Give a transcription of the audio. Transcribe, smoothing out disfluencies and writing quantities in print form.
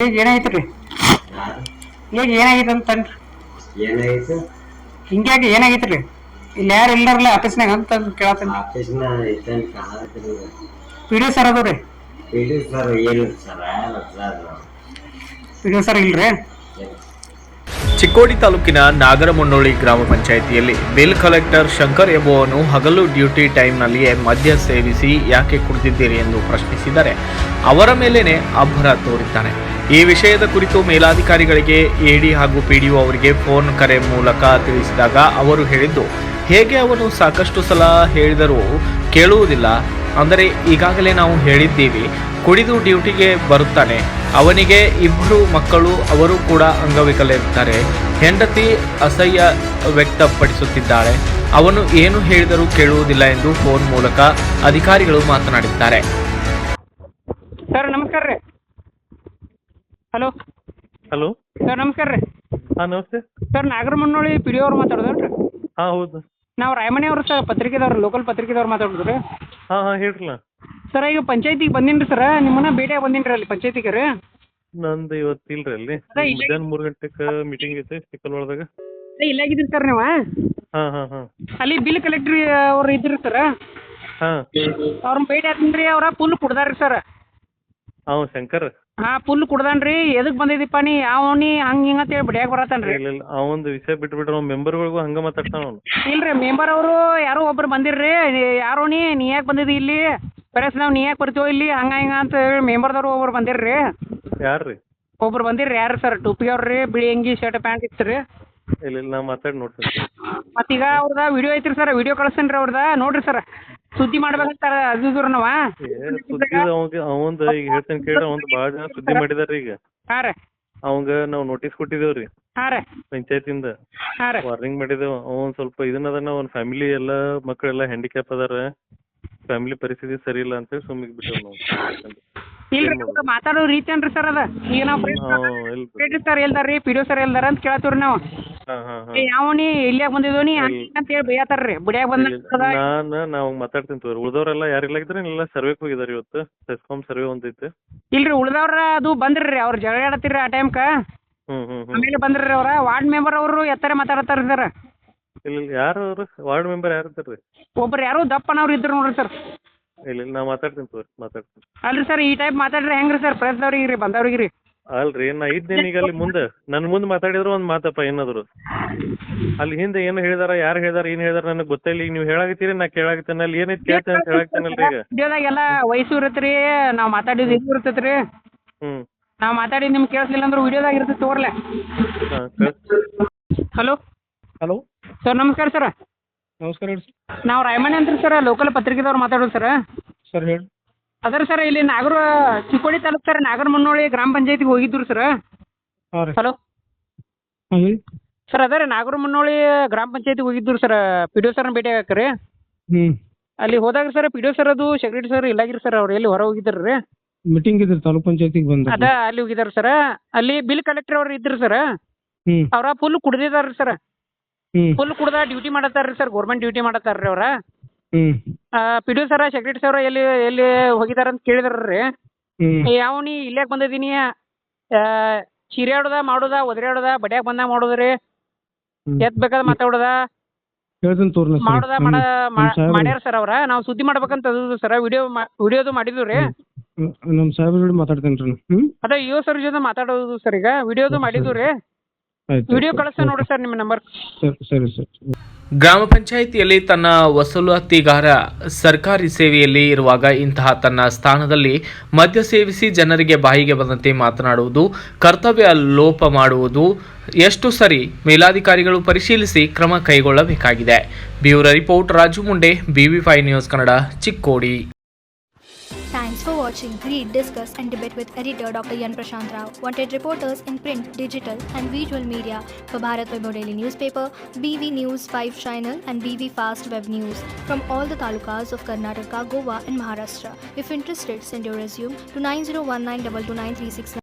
ಈಗ ಏನಾಯ್ತು ಈಗ ಏನಾಗೈತೆ ಅಂತನ್ರಿ ಏನಾಗಿತ್ತು ಹಿಂಗ್ಯಾಕೆ ಏನಾಗೈತೆ ರೀ ಇಲ್ಲಿ ಯಾರು ಇಲ್ಲಾರಲ್ಲ ಆಫೀಸ್ನಾಗ ಅಂತ ಕೇಳತ್ತೇನೆ ಆಫೀಸ್ನ ಐತನ್ ಕಾಣತ್ರಿ ಪಿ ಡಿ ಸರ್ ಅದಾವ್ರಿ ಇದು ಸರ್ ಏನು ಸರ್ ಪಿ ಡಿ ಸರ್ ಇಲ್ರಿ ಚಿಕ್ಕೋಡಿ ತಾಲೂಕಿನ ನಾಗರಮುನ್ನೋಳಿ ಗ್ರಾಮ ಪಂಚಾಯಿತಿಯಲ್ಲಿ ಬಿಲ್ ಕಲೆಕ್ಟರ್ ಶಂಕರ್ ಎಂಬುವನು ಹಗಲು ಡ್ಯೂಟಿ ಟೈಮ್ನಲ್ಲಿಯೇ ಮದ್ಯ ಸೇವಿಸಿ ಯಾಕೆ ಕುಡಿದಿದ್ದೀರಿ ಎಂದು ಪ್ರಶ್ನಿಸಿದರೆ ಅವರ ಮೇಲೇನೆ ಅಬ್ಬರ ತೋರಿದ್ದಾನೆ. ಈ ವಿಷಯದ ಕುರಿತು ಮೇಲಾಧಿಕಾರಿಗಳಿಗೆ ಎಡಿ ಹಾಗೂ ಪಿಡಿಒ ಅವರಿಗೆ ಫೋನ್ ಕರೆ ಮೂಲಕ ತಿಳಿಸಿದಾಗ ಅವರು ಹೇಳಿದ್ದು, ಹೇಗೆ ಅವನು ಸಾಕಷ್ಟು ಸಲ ಹೇಳಿದರೂ ಕೇಳುವುದಿಲ್ಲ. ಅಂದರೆ ಈಗಾಗಲೇ ನಾವು ಹೇಳಿದ್ದೀವಿ, ಕುಡಿದು ಡ್ಯೂಟಿಗೆ ಬರುತ್ತಾನೆ. ಅವನಿಗೆ 2 ಮಕ್ಕಳು, ಅವರು ಕೂಡ ಅಂಗವಿಕಲರಿದ್ದಾರೆ. ಹೆಂಡತಿ ಅಸಹ್ಯ ವ್ಯಕ್ತಪಡಿಸುತ್ತಿದ್ದಾಳೆ. ಅವನು ಏನು ಹೇಳಿದರೂ ಕೇಳುವುದಿಲ್ಲ ಎಂದು ಫೋನ್ ಮೂಲಕ ಅಧಿಕಾರಿಗಳು ಮಾತನಾಡಿದ್ದಾರೆ. ಸರ್ ನಮಸ್ಕಾರ ರೀ. ಹಲೋ ಹಲೋ ಸರ್ ನಮಸ್ಕಾರ ರೀ. ಹಾಂ ನಮಸ್ತೆ. ಸರ್ ನಾಗರಮುನ್ನೋಳಿ ಪಿ ಡಿ ಅವ್ರು ಮಾತಾಡೋದೇನ್ರಿ? ಹಾಂ ಹೌದು. ನಾವು ರಾಯಮಣಿ ಅವರು ಸರ್ ಪತ್ರಿಕೆದವ್ರು, ಲೋಕಲ್ ಪತ್ರಿಕೆದವ್ರು ಮಾತಾಡೋದು ರೀ. ಹಾಂ ಹಾಂ ಹೇಳ್ರಲ್ಲ. ಸರ್ ಈಗ ಪಂಚಾಯತಿಗೆ ಬಂದೀನಿ ರೀ ಸರ್, ನಿಮ್ಮನ್ನ ಭೇಟಿಯಾಗಿ ಬಂದೀನಿ ರೀ ಅಲ್ಲಿ ಪಂಚಾಯತಿಗೆ ರೀ. ನಂದು ಇವತ್ತು ಇಲ್ರಿ ಅಲ್ಲಿ ಮಧ್ಯಾಹ್ನ 3 ಗಂಟೆಗೆ ಮೀಟಿಂಗ್ ಐತೆ ಚಿಕ್ಕಲ್ವಾಳದಾಗ. ಇಲ್ಲಾಗಿದ್ದೀರಿ ಸರ್ ನೀವು? ಹಾಂ ಹಾಂ ಹಾಂ ಅಲ್ಲಿ ಬಿಲ್ ಕಲೆಕ್ಟ್ರಿ ಅವ್ರು ಇದ್ರಿ ಸರ್, ಹಾಂ ಅವ್ರನ್ನ ಭೇಟಿ ಆತೀನಿ ರೀ. ಅವ್ರ ಫುಲ್ ಕುಡ್ದಾರ್ರಿ ಸರ್. ಹಾಂ ಶಂಕರ್. ಹಾಂ ಫುಲ್ ಕುಡ್ದಾನ್ ರೀ. ಎದಕ್ಕೆ ಬಂದಿದ್ದೀಪ್ಪ ನೀ ಯಾವನಿ ಹಂಗೆ ಹಿಂಗೆ ಅಂತೇಳಿ ಬಡಿಯಾಗಿ ಬರತ್ತಾನ ರೀ. ಇಲ್ಲ ಇಲ್ಲ ಅವನದು ವಿಷಯ ಬಿಟ್ಬಿಟ್ರೆ ಅವ್ನು ಮೆಂಬರ್ಗಳಿಗೂ ಹಂಗೆ ಮಾತಾಡ್ತಾನ ಅವನು. ಇಲ್ರಿ ಮೆಂಬರ್ ಅವರು ಯಾರೋ ಒಬ್ರು ಬಂದಿರ್ರಿ, ಯಾರೋ ನೀ ಯಾಕೆ ಬಂದಿದ್ದಿ ಇಲ್ಲಿ ಪರೇಸ್, ನಾವು ನೀ ಯಾಕೆ ಬರ್ತೀವೋ ಇಲ್ಲಿ ಹಂಗ ಹಿಂಗ ಅಂತ ಹೇಳಿ ಮೆಂಬರ್ದವ್ರು ಒಬ್ರು ಬಂದಿರ್ರಿ. ಯಾರು ರೀ? ಒಬ್ರು ಬಂದಿರ್ರಿ. ಯಾರು ಸರ್? ಟೋಪಿ ಅವ್ರಿ, ಬಿಳಿ ಅಂಗಿ ಶರ್ಟ್ ಪ್ಯಾಂಟ್ ಇತ್ತು ರೀ. ಇಲ್ಲ ಇಲ್ಲ ನಾ ಮಾತಾಡಿ ನೋಡ್ತೀನಿ. ಮತ್ತೀಗ ಅವ್ರದ ವಿಡಿಯೋ ಐತ್ರಿ ಸರ್, ವಿಡಿಯೋ ಕಳಿಸ್ತೇನೆ ರೀ ಅವ್ರದ, ನೋಡ್ರಿ ಸರ್. ಸುದ್ದಿ ಮಾಡ್ಬೇಕಂತಾರ ಅದು ನಾವ ಸುದ್ದಿ ಅವಂದು ಈಗ ಹೇಳ್ತೇನೆ ಕೇಳಿ, ಅವಂದು ಭಾಳ ಜನ ಸುದ್ದಿ ಮಾಡಿದಾರೆ ಈಗ. ಹಾಂ ರೀ. ಅವಂಗ ನಾವು ನೋಟಿಸ್ ಕೊಟ್ಟಿದ್ದೇವ್ರಿ ಹಾಂ ರೀ. ಪಂಚಾಯತಿಂದ ಹಾಂ ರೀ. ವಾರ್ನಿಂಗ್ ಮಾಡಿದ್ದೇವೆ. ಅವನ್ ಸ್ವಲ್ಪ ಇದನ್ನದನ್ನ ಅವ್ನ ಫ್ಯಾಮಿಲಿ ಎಲ್ಲ ಮಕ್ಕಳೆಲ್ಲ ಹ್ಯಾಂಡಿಕ್ಯಾಪ್ ಅದಾರ, ಫ್ಯಾಮಿಲಿ ಪರಿಸ್ಥಿತಿ ಸರಿ ಇಲ್ಲ ಅಂತೇಳಿ ಸುಮ್ಮಿಗೆ ಬಿಟ್ಟೇವ್ ನಾವು. ಇಲ್ರಿ ಮಾತಾಡೋ ರೀತಿ ಏನ್ರಿ ಸರ್ ಅದ? ಈಗ ನಾವು ಸರ್ ಎಲ್ದಾರ್ರಿ, ಪಿ ಡಿ ಒ ಸರ್ ಎಲ್ದಾರ ಅಂತ ಕೇಳತ್ತೀವ್ರಿ ನಾವು. ಯಾವ ನೀ ಇಲ್ಲಿಯಾಗ ಬಂದಿದ್ವು ನೀ ಅಂತ ಹೇಳಿ ಬೈಯತ್ತಾರ್ರಿ. ಬಿಡಿಯಾಗ ಬಂದ ನಾವು ಮಾತಾಡ್ತೀನಿ ತೋರಿ. ಉಳ್ದವ್ರೆಲ್ಲ ಯಾರಿಲ್ಲ ಇದ್ರೆ ಎಲ್ಲ ಸರ್ವೆಗೆ ಹೋಗಿದಾರೆ ಇವತ್ತು. ಸೆಸ್ಕಾಂ ಸರ್ವೆ ಒಂದೈತೆ. ಇಲ್ರಿ ಉಳ್ದವ್ರ ಅದು ಬಂದ್ರಿ, ಅವ್ರು ಜಗಳ ಆಡತ್ತಿರಿ ಆ ಟೈಮ್ಕ. ಆಮೇಲೆ ಬಂದ್ರಿ ಅವ್ರ ವಾರ್ಡ್ ಮೆಂಬರ್ ಅವರು ಎತ್ತರ ಮಾತಾಡತ್ತಾರ ಸರ್. ಇಲ್ಲ ಯಾರು ಅವ್ರು ವಾರ್ಡ್ ಮೆಂಬರ್ ಯಾರು ಇರ್ತಾರ್ರಿ? ಒಬ್ರು ಯಾರು ದಪ್ಪನವ್ರು ಇದ್ರು ನೋಡ್ರಿ ಸರ್. ಇಲ್ಲ ಇಲ್ಲ ನಾ ಮಾತಾಡ್ತೀನಿ ತೋರಿ, ಮಾತಾಡ್ತೀನಿ. ಅಲ್ರಿ ಸರ್ ಈ ಟೈಪ್ ಮಾತಾಡ್ರಿ ಹೆಂಗ್ರಿ ಸರ್? ಪ್ರೆಸ್ದವ್ರಿಗೆ ರೀ, ಬಂದವ್ರಿಗೆ ರೀ. ಅಲ್ರಿ ನಾ ಇದ್ದೇನೆ ಈಗ ಅಲ್ಲಿ ಮುಂದೆ. ನನ್ನ ಮುಂದೆ ಮಾತಾಡಿದ್ರು ಒಂದು ಮಾತಪ್ಪ ಏನಾದ್ರು. ಅಲ್ಲಿ ಹಿಂದೆ ಏನು ಹೇಳಿದಾರ, ಯಾರು ಹೇಳಿದಾರ, ಏನು ಹೇಳಿದಾರ ನನಗೆ ಗೊತ್ತಿಲ್ಲ. ಈಗ ನೀವು ಹೇಳಾಕತ್ತೀರಿ, ನಾ ಕೇಳಾಕತ್ತೇನೆ. ಅಲ್ಲಿ ಏನೈತಿ ಕೇಳ್ತೇನೆ ಅಂತ ಹೇಳಾಕತ್ತೇನಲ್ರಿ ಈಗ. ವಿಡಿಯೋದಾಗೆಲ್ಲ ವಯಸ್ಸು ಇರತ್ರಿ, ನಾವು ಮಾತಾಡಿದ್ದು ಇದು ಇರ್ತೈತ್ರಿ. ನಾವು ಮಾತಾಡಿದ್ದು ನಿಮ್ಗೆ ಕೇಳಿಸ್ಲಿಲ್ಲ ಅಂದ್ರೆ ವಿಡಿಯೋದಾಗ ಇರ್ತೈತಿ ತೋರ್ಲೆ. ಹಲೋ ಹಲೋ ಸರ್ ನಮಸ್ಕಾರ ಸರ್. ನಮಸ್ಕಾರ ಹೇಳಿ. ನಾವು ರಾಯಮಣಿ ಅಂತ್ರಿ ಸರ್, ಲೋಕಲ್ ಪತ್ರಿಕೆದವ್ರು ಮಾತಾಡೋದು ಸರ್. ಸರ್ ಹೇಳಿ. ಅದರ ಸರ್ ಇಲ್ಲಿ ಚಿಕ್ಕೋಡಿ ತಾಲೂಕು ಸರ್, ನಾಗರಮುನ್ನೋಳಿ ಗ್ರಾಮ ಪಂಚಾಯತಿಗೆ ಹೋಗಿದ್ರು ಸರ್. ಹಲೋ ಸರ್, ಅದೇ ರೀ ನಾಗರಮುನ್ನೋಳಿ ಗ್ರಾಮ ಪಂಚಾಯತಿಗೆ ಹೋಗಿದ್ರು ಸರ್, ಪಿ ಡಿ ಒ ಸರ್ನ ಭೇಟಿ ಆಗಕ್ಕೆ ರೀ. ಅಲ್ಲಿ ಹೋದಾಗ sir P D O sir ಅದು ಸೆಕ್ರೆಟರಿ ಸರ್ ಇಲ್ಲಾಗಿರಿ ಸರ್, ಅವ್ರು ಎಲ್ಲಿ ಹೊರ ಹೋಗಿದ್ರು ರೀ. ಮೀಟಿಂಗ್ ಇದ್ರಿ ತಾಲೂಕ್ ಪಂಚಾಯತಿಗೆ ಬಂದ ಅದ ಅಲ್ಲಿ ಹೋಗಿದಾರೆ ಸರ್. ಅಲ್ಲಿ ಬಿಲ್ ಕಲೆಕ್ಟರ್ ಅವ್ರು ಇದ್ರು ಸರ್. ಅವ್ರ ಫುಲ್ ಕುಡ್ದಿದಾರ ಸರ್. ಫುಲ್ ಕುಡ್ದ ಡ್ಯೂಟಿ ಮಾಡತ್ತಾರ್ರಿ ಸರ್, ಗೌರ್ಮೆಂಟ್ ಡ್ಯೂಟಿ ಮಾಡತ್ತಾರ್ರಿ ಅವ್ರ. ಪಿ ಡಿ ಒ ಸರ ಸೆಕ್ರೆಟರಿ ಸರ್ ಎಲ್ಲಿ ಎಲ್ಲಿ ಹೋಗಿದಾರ ಅಂತ ಕೇಳಿದಾರ್ರಿ. ಯಾವ ನೀ ಇಲ್ಯಾಕ್ ಬಂದಿದ್ದೀನಿ, ಚೀರ್ಯಾಡೋದ ಮಾಡೋದ, ಒದರ್ಯಾಡೋದ, ಬಡ್ಯಾಗ ಬಂದಾಗ ಮಾಡೋದ್ರಿ, ಎತ್ ಬೇಕಾದ ಮಾತಾಡೋದ ಮಾಡೋದ ಮಾಡ್ಯಾರ ಸರ್ ಅವ್ರ. ನಾವು ಸುದ್ದಿ ಮಾಡ್ಬೇಕಂತ ಅದು ಸರ್, ವಿಡಿಯೋದು ಮಾಡಿದ್ವಿ ರೀ. ನಮ್ಮ ಸಾಹೇಬ್ರ ಜೋಡಿ ಮಾತಾಡ್ತೇನೆ ರೀ. ಅದೇ ಯೋ ಸರ್ ಜೊತೆ ಮಾತಾಡೋದು ಸರ್. ಈಗ ವಿಡಿಯೋದು ಮಾಡಿದ್ವಿ ರೀ. ವಿಡಿಯೋ ಕಳಿಸ್ತಾ ನೋಡ್ರಿ ಸರ್ ನಿಮ್ಮ ನಂಬರ್. ಸರಿ ಸರ್. ಗ್ರಾಮ ಪಂಚಾಯಿತಿಯಲ್ಲಿ ತನ್ನ ವಸೂಲಾತಿಗಾರ ಸರ್ಕಾರಿ ಸೇವೆಯಲ್ಲಿ ಇರುವಾಗ ಇಂತಹ ತನ್ನ ಸ್ಥಾನದಲ್ಲಿ ಮದ್ಯ ಸೇವಿಸಿ ಜನರಿಗೆ ಬಾಯಿಗೆ ಬಂದಂತೆ ಮಾತನಾಡುವುದು, ಕರ್ತವ್ಯ ಲೋಪ ಮಾಡುವುದು ಎಷ್ಟು ಸರಿ? ಮೇಲಾಧಿಕಾರಿಗಳು ಪರಿಶೀಲಿಸಿ ಕ್ರಮ ಕೈಗೊಳ್ಳಬೇಕಾಗಿದೆ. Bureau report, Raju Munde, BV5 news Kannada, Chikkodi. Thanks for watching. Read, discuss and debate with editor Dr. Yan Prashant Rao. Wanted reporters in print, digital and visual media for Bharat Vaibhav Daily Newspaper, BV News 5 Channel and BV Fast Web News from all the talukas of Karnataka, Goa and Maharashtra. If interested, send your resume to 9019229369.